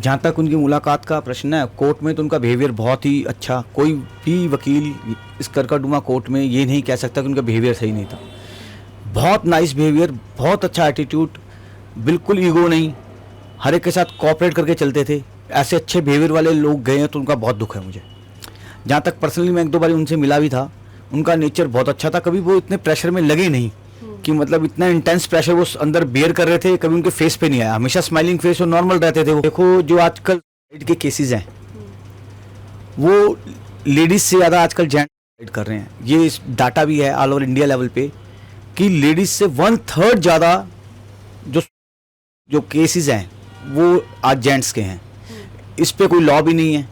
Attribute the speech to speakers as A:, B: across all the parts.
A: जहाँ तक उनकी मुलाकात का प्रश्न है, कोर्ट में तो उनका बिहेवियर बहुत ही अच्छा, कोई भी वकील इस करकटुमा कोर्ट में ये नहीं कह सकता कि उनका बिहेवियर सही नहीं था। बहुत नाइस बिहेवियर, बहुत अच्छा एटीट्यूड, बिल्कुल ईगो नहीं, हर एक के साथ कोऑपरेट करके चलते थे। ऐसे अच्छे बिहेवियर वाले लोग गए हैं तो उनका बहुत दुख है मुझे। जहाँ तक पर्सनली मैं एक दो बार उनसे मिला भी था, उनका नेचर बहुत अच्छा था, कभी वो इतने प्रेशर में लगे नहीं कि मतलब इतना इंटेंस प्रेशर वो अंदर बेयर कर रहे थे, कभी उनके फेस पे नहीं आया, हमेशा स्माइलिंग फेस और नॉर्मल रहते थे वो। देखो जो आजकल के केसेस हैं वो लेडीज से ज़्यादा आजकल जेंट्स कर रहे हैं। ये डाटा भी है ऑल ओवर इंडिया लेवल पे कि लेडीज से 1/3 ज़्यादा जो केसेस हैं वो आज जेंट्स के हैं। इस पे कोई लॉ भी नहीं है,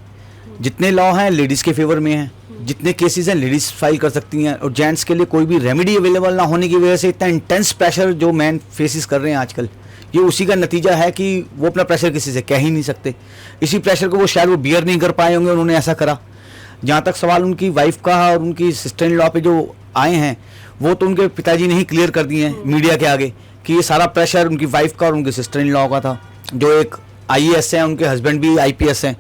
A: जितने लॉ हैं लेडीज़ के फेवर में हैं, जितने केसेस हैं लेडीज़ फाइल कर सकती हैं, और जेंट्स के लिए कोई भी रेमेडी अवेलेबल ना होने की वजह से इतना इंटेंस प्रेशर जो मैन फेसिस कर रहे हैं आजकल, ये उसी का नतीजा है कि वो अपना प्रेशर किसी से कह ही नहीं सकते। इसी प्रेशर को वो शायद वो बियर नहीं कर पाए होंगे, उन्होंने ऐसा करा। जहाँ तक सवाल उनकी वाइफ का और उनकी सिस्टर इन लॉ पे जो आए हैं, वो तो उनके पिताजी ने ही क्लियर कर दिए हैं मीडिया के आगे कि ये सारा प्रेशर उनकी वाइफ का और उनके सिस्टर इन लॉ का था, जो एक IAS है, उनके हस्बैंड भी IPS हैं।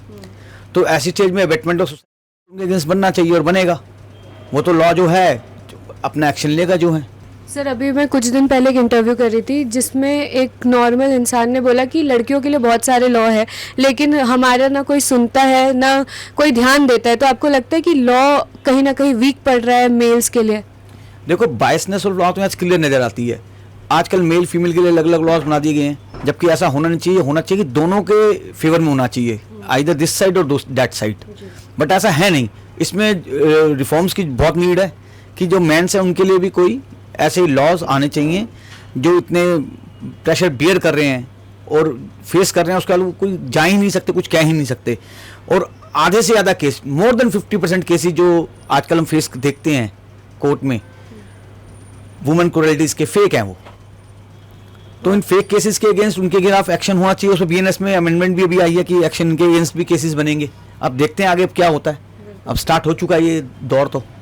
A: तो ऐसी स्टेज में अबेटमेंट ऑफ सोसाइटी उनके अगेंस्ट बनना चाहिए और बनेगा। वो तो लॉ जो है अपना एक्शन लेगा जो है।
B: सर अभी मैं कुछ दिन पहले एक इंटरव्यू कर रही थी जिसमें एक नॉर्मल इंसान ने बोला कि लड़कियों के लिए बहुत सारे लॉ है लेकिन हमारा ना कोई सुनता है ना कोई ध्यान देता है। तो आपको लगता है कि लॉ कहीं ना कहीं वीक पड़ रहा है मेल्स के लिए?
A: देखो बायसनेस ऑफ लॉ तो आज क्लियर नज़र आती है। आजकल मेल फीमेल के लिए अलग अलग लॉज बना दिए गए हैं, जबकि ऐसा होना नहीं चाहिए। होना चाहिए कि दोनों के फेवर में होना चाहिए, आइदर दिस साइड और दैट साइड, बट ऐसा है नहीं। इसमें रिफॉर्म्स की बहुत नीड है कि जो मेंस हैं उनके लिए भी कोई ऐसे लॉज आने चाहिए जो इतने प्रेशर बियर कर रहे हैं और फेस कर रहे हैं, उसका कोई जा ही नहीं सकते, कुछ कह ही नहीं सकते। और आधे से ज़्यादा केस, मोर देन 50% केसेस जो आजकल हम फेस देखते हैं कोर्ट में, वुमेन क्रूरल्टीज के फेक हैं वो। तो इन फेक केसेस के अगेंस्ट उनके खिलाफ एक्शन होना चाहिए। उसमें BNS में अमेंडमेंट भी अभी आई है कि एक्शन के अगेंस्ट भी केसेस बनेंगे। अब देखते हैं आगे अब क्या होता है। अब स्टार्ट हो चुका है ये दौर तो।